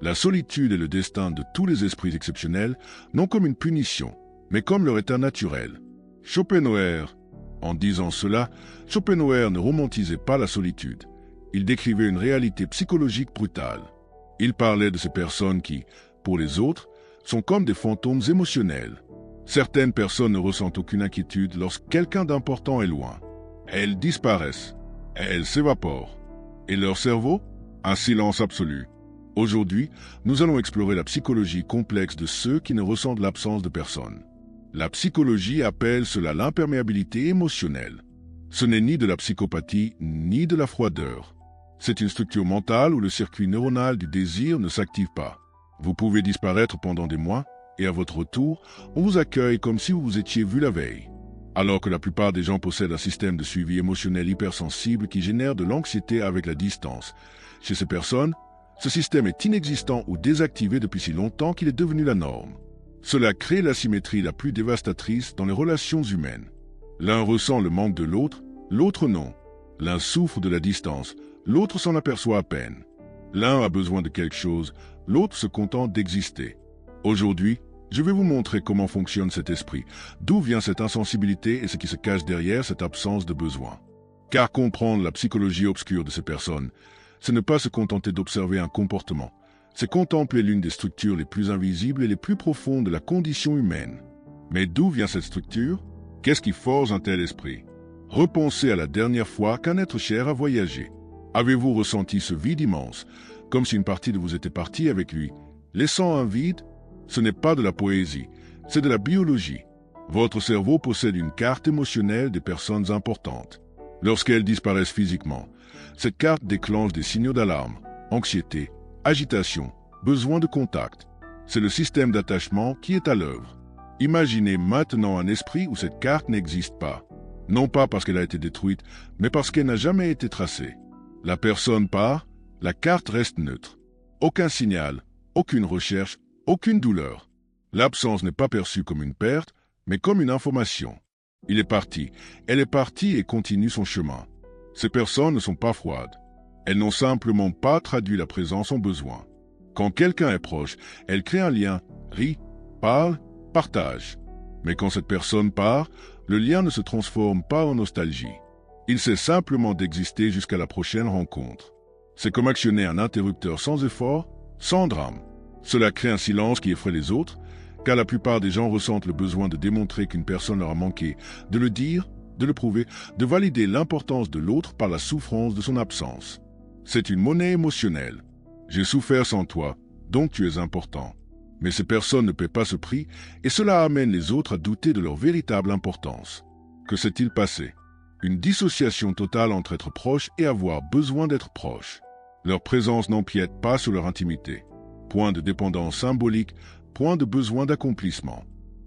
La solitude est le destin de tous les esprits exceptionnels, non comme une punition, mais comme leur état naturel. Schopenhauer, en disant cela, Schopenhauer ne romantisait pas la solitude. Il décrivait une réalité psychologique brutale. Il parlait de ces personnes qui, pour les autres, sont comme des fantômes émotionnels. Certaines personnes ne ressentent aucune inquiétude lorsque quelqu'un d'important est loin. Elles disparaissent, elles s'évaporent. Et leur cerveau? Un silence absolu. Aujourd'hui, nous allons explorer la psychologie complexe de ceux qui ne ressentent l'absence de personne. La psychologie appelle cela l'imperméabilité émotionnelle. Ce n'est ni de la psychopathie, ni de la froideur. C'est une structure mentale où le circuit neuronal du désir ne s'active pas. Vous pouvez disparaître pendant des mois, et à votre retour, on vous accueille comme si vous vous étiez vu la veille. Alors que la plupart des gens possèdent un système de suivi émotionnel hypersensible qui génère de l'anxiété avec la distance. Chez ces personnes, ce système est inexistant ou désactivé depuis si longtemps qu'il est devenu la norme. Cela crée l'asymétrie la plus dévastatrice dans les relations humaines. L'un ressent le manque de l'autre, l'autre non. L'un souffre de la distance, l'autre s'en aperçoit à peine. L'un a besoin de quelque chose, l'autre se contente d'exister. Aujourd'hui, je vais vous montrer comment fonctionne cet esprit, d'où vient cette insensibilité et ce qui se cache derrière cette absence de besoin. Car comprendre la psychologie obscure de ces personnes, c'est ne pas se contenter d'observer un comportement, c'est contempler l'une des structures les plus invisibles et les plus profondes de la condition humaine. Mais d'où vient cette structure? Qu'est-ce qui forge un tel esprit? Repensez à la dernière fois qu'un être cher a voyagé. Avez-vous ressenti ce vide immense, comme si une partie de vous était partie avec lui, laissant un vide? Ce n'est pas de la poésie, c'est de la biologie. Votre cerveau possède une carte émotionnelle des personnes importantes. Lorsqu'elles disparaissent physiquement, cette carte déclenche des signaux d'alarme, anxiété, agitation, besoin de contact. C'est le système d'attachement qui est à l'œuvre. Imaginez maintenant un esprit où cette carte n'existe pas. Non pas parce qu'elle a été détruite, mais parce qu'elle n'a jamais été tracée. La personne part, la carte reste neutre. Aucun signal, aucune recherche, aucune douleur. L'absence n'est pas perçue comme une perte, mais comme une information. Il est parti, elle est partie et continue son chemin. Ces personnes ne sont pas froides. Elles n'ont simplement pas traduit la présence en besoin. Quand quelqu'un est proche, elle crée un lien, rit, parle, partage. Mais quand cette personne part, le lien ne se transforme pas en nostalgie. Il cesse simplement d'exister jusqu'à la prochaine rencontre. C'est comme actionner un interrupteur sans effort, sans drame. Cela crée un silence qui effraie les autres, car la plupart des gens ressentent le besoin de démontrer qu'une personne leur a manqué, de le dire, de le prouver, de valider l'importance de l'autre par la souffrance de son absence. C'est une monnaie émotionnelle. J'ai souffert sans toi, donc tu es important. Mais ces personnes ne paient pas ce prix, et cela amène les autres à douter de leur véritable importance. Que s'est-il passé? Une dissociation totale entre être proche et avoir besoin d'être proche. Leur présence n'empiète pas sur leur intimité. Point de dépendance symbolique, point de besoin d'accomplissement.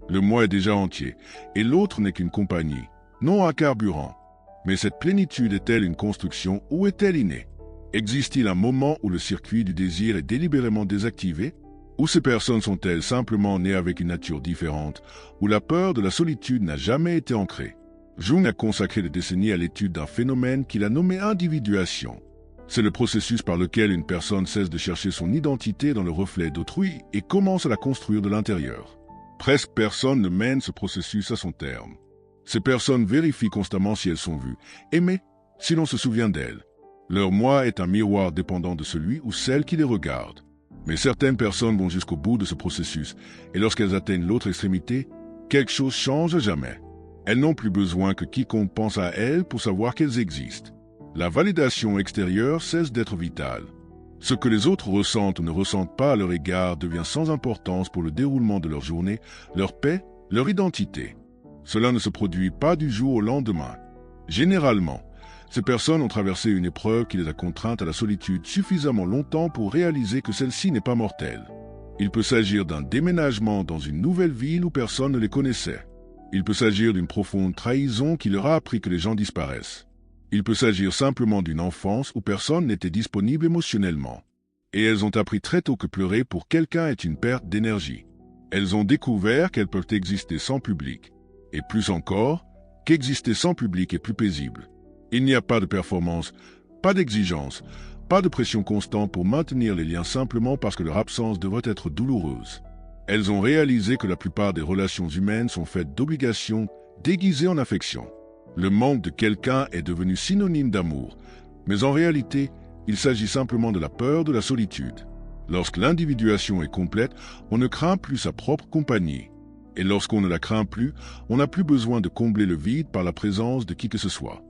Le moi est déjà entier, et l'autre n'est qu'une compagnie, non un carburant. Mais cette plénitude est-elle une construction ou est-elle innée? Existe-t-il un moment où le circuit du désir est délibérément désactivé? Ou ces personnes sont-elles simplement nées avec une nature différente, où la peur de la solitude n'a jamais été ancrée? Jung a consacré des décennies à l'étude d'un phénomène qu'il a nommé individuation. C'est le processus par lequel une personne cesse de chercher son identité dans le reflet d'autrui et commence à la construire de l'intérieur. Presque personne ne mène ce processus à son terme. Ces personnes vérifient constamment si elles sont vues, aimées, si l'on se souvient d'elles. Leur moi est un miroir dépendant de celui ou celle qui les regarde. Mais certaines personnes vont jusqu'au bout de ce processus, et lorsqu'elles atteignent l'autre extrémité, quelque chose change à jamais. Elles n'ont plus besoin que quiconque pense à elles pour savoir qu'elles existent. La validation extérieure cesse d'être vitale. Ce que les autres ressentent ou ne ressentent pas à leur égard devient sans importance pour le déroulement de leur journée, leur paix, leur identité. Cela ne se produit pas du jour au lendemain. Généralement, ces personnes ont traversé une épreuve qui les a contraintes à la solitude suffisamment longtemps pour réaliser que celle-ci n'est pas mortelle. Il peut s'agir d'un déménagement dans une nouvelle ville où personne ne les connaissait. Il peut s'agir d'une profonde trahison qui leur a appris que les gens disparaissent. Il peut s'agir simplement d'une enfance où personne n'était disponible émotionnellement. Et elles ont appris très tôt que pleurer pour quelqu'un est une perte d'énergie. Elles ont découvert qu'elles peuvent exister sans public. Et plus encore, qu'exister sans public est plus paisible. Il n'y a pas de performance, Pas d'exigence, pas de pression constante pour maintenir les liens simplement parce que leur absence devrait être douloureuse. Elles ont réalisé que la plupart des relations humaines sont faites d'obligations déguisées en affection. Le manque de quelqu'un est devenu synonyme d'amour, mais en réalité, il s'agit simplement de la peur de la solitude. Lorsque l'individuation est complète, on ne craint plus sa propre compagnie. Et lorsqu'on ne la craint plus, on n'a plus besoin de combler le vide par la présence de qui que ce soit.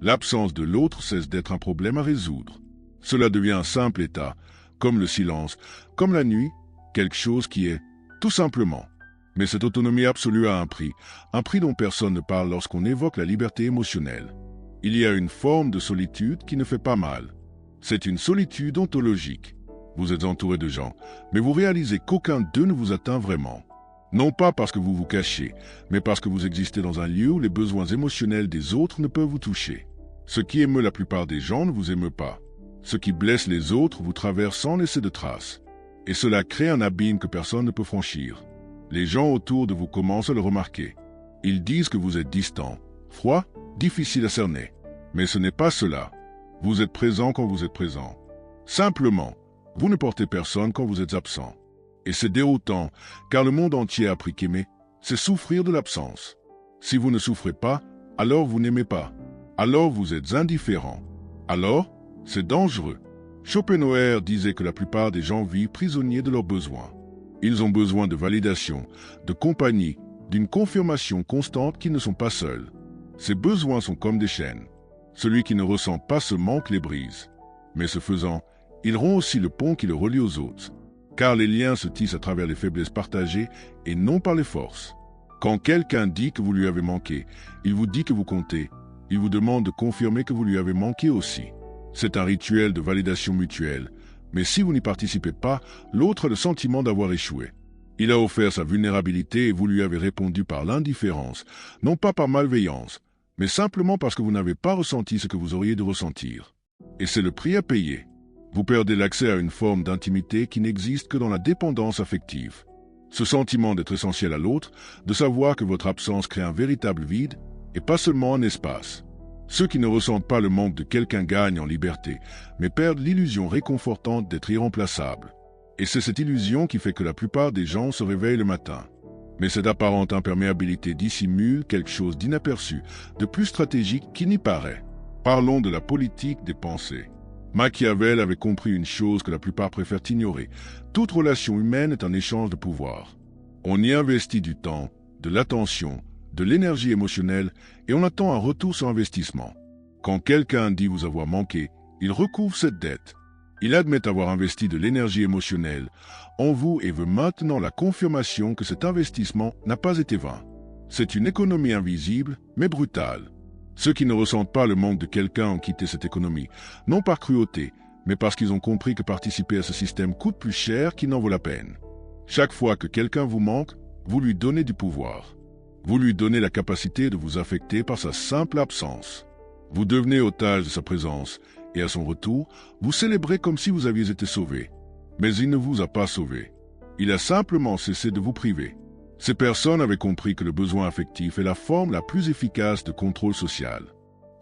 L'absence de l'autre cesse d'être un problème à résoudre. Cela devient un simple état, comme le silence, comme la nuit, quelque chose qui est, tout simplement. Mais cette autonomie absolue a un prix dont personne ne parle lorsqu'on évoque la liberté émotionnelle. Il y a une forme de solitude qui ne fait pas mal. C'est une solitude ontologique. Vous êtes entouré de gens, mais vous réalisez qu'aucun d'eux ne vous atteint vraiment. Non pas parce que vous vous cachez, mais parce que vous existez dans un lieu où les besoins émotionnels des autres ne peuvent vous toucher. Ce qui émeut la plupart des gens ne vous émeut pas. Ce qui blesse les autres vous traverse sans laisser de traces. Et cela crée un abîme que personne ne peut franchir. Les gens autour de vous commencent à le remarquer. Ils disent que vous êtes distant, froid, difficile à cerner. Mais ce n'est pas cela. Vous êtes présent quand vous êtes présent. Simplement, vous ne portez personne quand vous êtes absent. Et c'est déroutant, car le monde entier a appris qu'aimer, c'est souffrir de l'absence. Si vous ne souffrez pas, alors vous n'aimez pas. Alors vous êtes indifférent. Alors, c'est dangereux. Schopenhauer disait que la plupart des gens vivent prisonniers de leurs besoins. Ils ont besoin de validation, de compagnie, d'une confirmation constante qu'ils ne sont pas seuls. Ces besoins sont comme des chaînes. Celui qui ne ressent pas ce manque les brise. Mais ce faisant, il rompt aussi le pont qui le relie aux autres. Car les liens se tissent à travers les faiblesses partagées et non par les forces. Quand quelqu'un dit que vous lui avez manqué, il vous dit que vous comptez. Il vous demande de confirmer que vous lui avez manqué aussi. C'est un rituel de validation mutuelle. Mais si vous n'y participez pas, l'autre a le sentiment d'avoir échoué. Il a offert sa vulnérabilité et vous lui avez répondu par l'indifférence, non pas par malveillance, mais simplement parce que vous n'avez pas ressenti ce que vous auriez dû ressentir. Et c'est le prix à payer. Vous perdez l'accès à une forme d'intimité qui n'existe que dans la dépendance affective. Ce sentiment d'être essentiel à l'autre, de savoir que votre absence crée un véritable vide, et pas seulement un espace. Ceux qui ne ressentent pas le manque de quelqu'un gagnent en liberté, mais perdent l'illusion réconfortante d'être irremplaçable. Et c'est cette illusion qui fait que la plupart des gens se réveillent le matin. Mais cette apparente imperméabilité dissimule quelque chose d'inaperçu, de plus stratégique qu'il n'y paraît. Parlons de la politique des pensées. Machiavel avait compris une chose que la plupart préfèrent ignorer. Toute relation humaine est un échange de pouvoir. On y investit du temps, de l'attention, de l'énergie émotionnelle et on attend un retour sur investissement. Quand quelqu'un dit vous avoir manqué, il recouvre cette dette. Il admet avoir investi de l'énergie émotionnelle en vous et veut maintenant la confirmation que cet investissement n'a pas été vain. C'est une économie invisible, mais brutale. Ceux qui ne ressentent pas le manque de quelqu'un ont quitté cette économie, non par cruauté, mais parce qu'ils ont compris que participer à ce système coûte plus cher qu'il n'en vaut la peine. Chaque fois que quelqu'un vous manque, vous lui donnez du pouvoir. Vous lui donnez la capacité de vous affecter par sa simple absence. Vous devenez otage de sa présence, et à son retour, vous célébrez comme si vous aviez été sauvé. Mais il ne vous a pas sauvé. Il a simplement cessé de vous priver. Ces personnes avaient compris que le besoin affectif est la forme la plus efficace de contrôle social.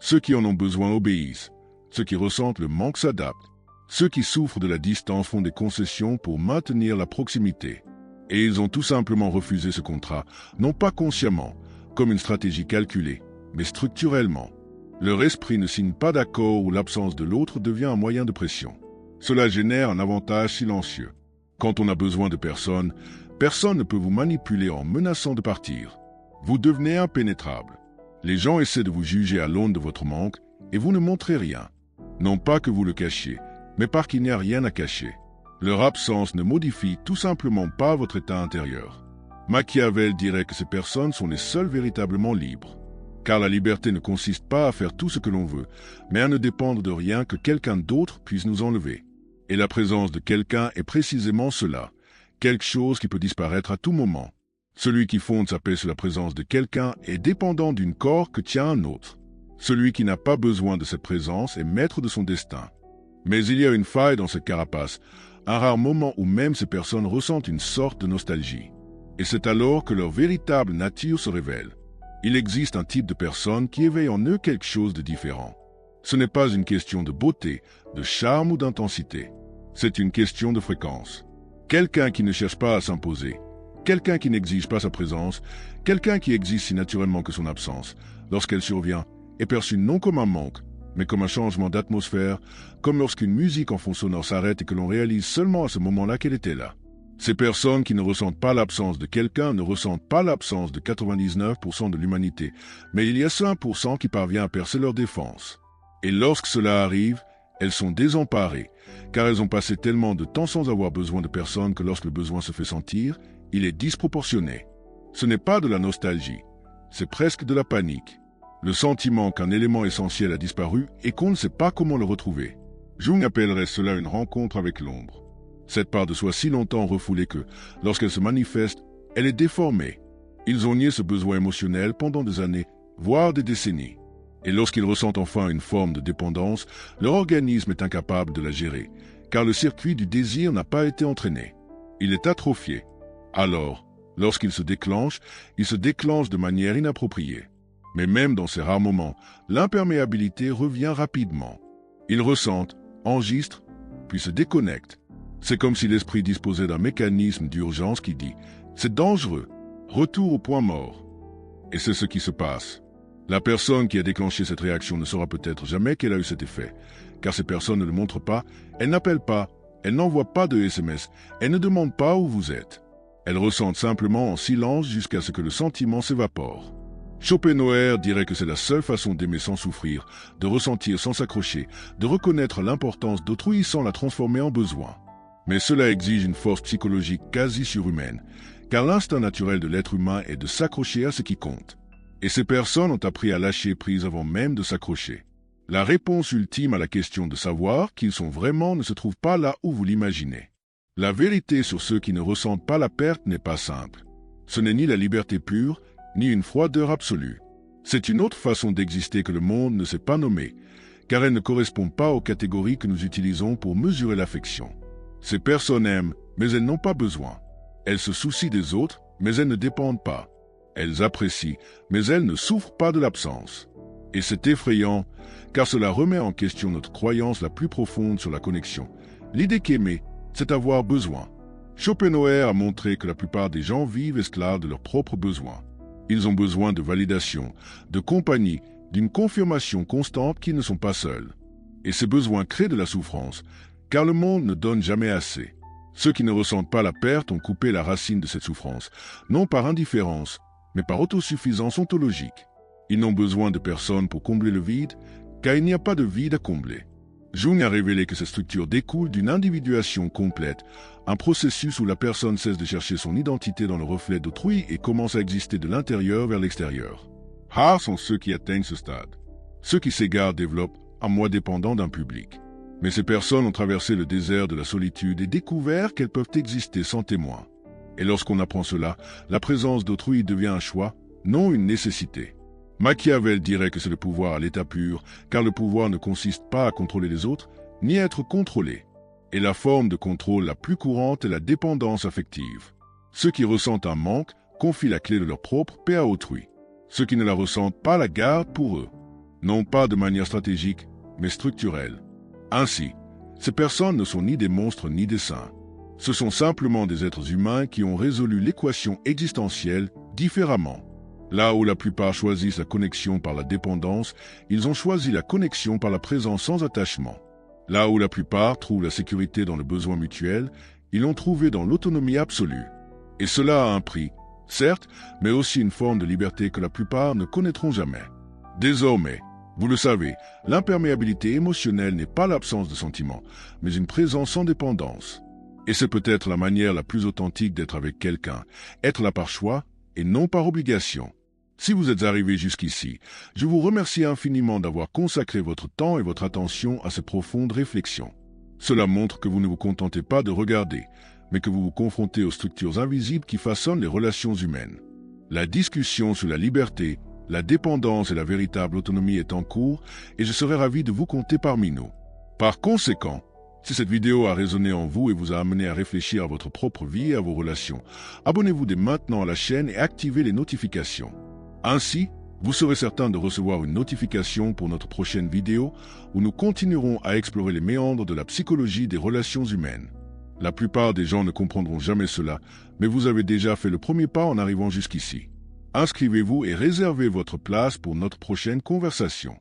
Ceux qui en ont besoin obéissent. Ceux qui ressentent le manque s'adaptent. Ceux qui souffrent de la distance font des concessions pour maintenir la proximité. Et ils ont tout simplement refusé ce contrat, non pas consciemment, comme une stratégie calculée, mais structurellement. Leur esprit ne signe pas d'accord où l'absence de l'autre devient un moyen de pression. Cela génère un avantage silencieux. Quand on a besoin de personne ne peut vous manipuler en menaçant de partir. Vous devenez impénétrable. Les gens essaient de vous juger à l'aune de votre manque et vous ne montrez rien. Non pas que vous le cachiez, mais parce qu'il n'y a rien à cacher. Leur absence ne modifie tout simplement pas votre état intérieur. Machiavel dirait que ces personnes sont les seules véritablement libres. Car la liberté ne consiste pas à faire tout ce que l'on veut, mais à ne dépendre de rien que quelqu'un d'autre puisse nous enlever. Et la présence de quelqu'un est précisément cela. Quelque chose qui peut disparaître à tout moment. Celui qui fonde sa paix sur la présence de quelqu'un est dépendant d'une corps que tient un autre. Celui qui n'a pas besoin de cette présence est maître de son destin. Mais il y a une faille dans cette carapace, un rare moment où même ces personnes ressentent une sorte de nostalgie. Et c'est alors que leur véritable nature se révèle. Il existe un type de personne qui éveille en eux quelque chose de différent. Ce n'est pas une question de beauté, de charme ou d'intensité. C'est une question de fréquence. Quelqu'un qui ne cherche pas à s'imposer, quelqu'un qui n'exige pas sa présence, quelqu'un qui existe si naturellement que son absence, lorsqu'elle survient, est perçu non comme un manque, mais comme un changement d'atmosphère, comme lorsqu'une musique en fond sonore s'arrête et que l'on réalise seulement à ce moment-là qu'elle était là. Ces personnes qui ne ressentent pas l'absence de quelqu'un ne ressentent pas l'absence de 99% de l'humanité, mais il y a ce 1% qui parvient à percer leur défense. Et lorsque cela arrive, elles sont désemparées, car elles ont passé tellement de temps sans avoir besoin de personne que lorsque le besoin se fait sentir, il est disproportionné. Ce n'est pas de la nostalgie, c'est presque de la panique. Le sentiment qu'un élément essentiel a disparu et qu'on ne sait pas comment le retrouver. Jung appellerait cela une rencontre avec l'ombre. Cette part de soi si longtemps refoulée que, lorsqu'elle se manifeste, elle est déformée. Ils ont nié ce besoin émotionnel pendant des années, voire des décennies. Et lorsqu'ils ressentent enfin une forme de dépendance, leur organisme est incapable de la gérer, car le circuit du désir n'a pas été entraîné. Il est atrophié. Alors, lorsqu'il se déclenche de manière inappropriée. Mais même dans ces rares moments, l'imperméabilité revient rapidement. Ils ressentent, enregistrent, puis se déconnectent. C'est comme si l'esprit disposait d'un mécanisme d'urgence qui dit « c'est dangereux, retour au point mort ». Et c'est ce qui se passe. La personne qui a déclenché cette réaction ne saura peut-être jamais qu'elle a eu cet effet, car ces personnes ne le montrent pas, elles n'appellent pas, elles n'envoient pas de SMS, elles ne demandent pas où vous êtes. Elles ressentent simplement en silence jusqu'à ce que le sentiment s'évapore. Schopenhauer dirait que c'est la seule façon d'aimer sans souffrir, de ressentir sans s'accrocher, de reconnaître l'importance d'autrui sans la transformer en besoin. Mais cela exige une force psychologique quasi surhumaine, car l'instinct naturel de l'être humain est de s'accrocher à ce qui compte. Et ces personnes ont appris à lâcher prise avant même de s'accrocher. La réponse ultime à la question de savoir qui ils sont vraiment ne se trouve pas là où vous l'imaginez. La vérité sur ceux qui ne ressentent pas la perte n'est pas simple. Ce n'est ni la liberté pure, ni une froideur absolue. C'est une autre façon d'exister que le monde ne sait pas nommer, car elle ne correspond pas aux catégories que nous utilisons pour mesurer l'affection. Ces personnes aiment, mais elles n'ont pas besoin. Elles se soucient des autres, mais elles ne dépendent pas. Elles apprécient, mais elles ne souffrent pas de l'absence. Et c'est effrayant, car cela remet en question notre croyance la plus profonde sur la connexion. L'idée qu'aimer, c'est avoir besoin. Schopenhauer a montré que la plupart des gens vivent esclaves de leurs propres besoins. Ils ont besoin de validation, de compagnie, d'une confirmation constante qu'ils ne sont pas seuls. Et ces besoins créent de la souffrance, car le monde ne donne jamais assez. Ceux qui ne ressentent pas la perte ont coupé la racine de cette souffrance, non par indifférence, mais par autosuffisance ontologique. Ils n'ont besoin de personne pour combler le vide, car il n'y a pas de vide à combler. Jung a révélé que cette structure découle d'une individuation complète, un processus où la personne cesse de chercher son identité dans le reflet d'autrui et commence à exister de l'intérieur vers l'extérieur. Rares sont ceux qui atteignent ce stade. Ceux qui s'égarent développent un moi dépendant d'un public. Mais ces personnes ont traversé le désert de la solitude et découvert qu'elles peuvent exister sans témoin. Et lorsqu'on apprend cela, la présence d'autrui devient un choix, non une nécessité. Machiavel dirait que c'est le pouvoir à l'état pur, car le pouvoir ne consiste pas à contrôler les autres, ni à être contrôlé. Et la forme de contrôle la plus courante est la dépendance affective. Ceux qui ressentent un manque confient la clé de leur propre paix à autrui. Ceux qui ne la ressentent pas la gardent pour eux. Non pas de manière stratégique, mais structurelle. Ainsi, ces personnes ne sont ni des monstres ni des saints. Ce sont simplement des êtres humains qui ont résolu l'équation existentielle différemment. Là où la plupart choisissent la connexion par la dépendance, ils ont choisi la connexion par la présence sans attachement. Là où la plupart trouvent la sécurité dans le besoin mutuel, ils l'ont trouvé dans l'autonomie absolue. Et cela a un prix, certes, mais aussi une forme de liberté que la plupart ne connaîtront jamais. Désormais, vous le savez, l'imperméabilité émotionnelle n'est pas l'absence de sentiments, mais une présence sans dépendance. Et c'est peut-être la manière la plus authentique d'être avec quelqu'un, être là par choix et non par obligation. Si vous êtes arrivé jusqu'ici, je vous remercie infiniment d'avoir consacré votre temps et votre attention à ces profondes réflexions. Cela montre que vous ne vous contentez pas de regarder, mais que vous vous confrontez aux structures invisibles qui façonnent les relations humaines. La discussion sur la liberté, la dépendance et la véritable autonomie est en cours et je serai ravi de vous compter parmi nous. Par conséquent, si cette vidéo a résonné en vous et vous a amené à réfléchir à votre propre vie et à vos relations, abonnez-vous dès maintenant à la chaîne et activez les notifications. Ainsi, Vous serez certain de recevoir une notification pour notre prochaine vidéo où nous continuerons à explorer les méandres de la psychologie des relations humaines. La plupart des gens ne comprendront jamais cela, mais vous avez déjà fait le premier pas en arrivant jusqu'ici. Inscrivez-vous et réservez votre place pour notre prochaine conversation.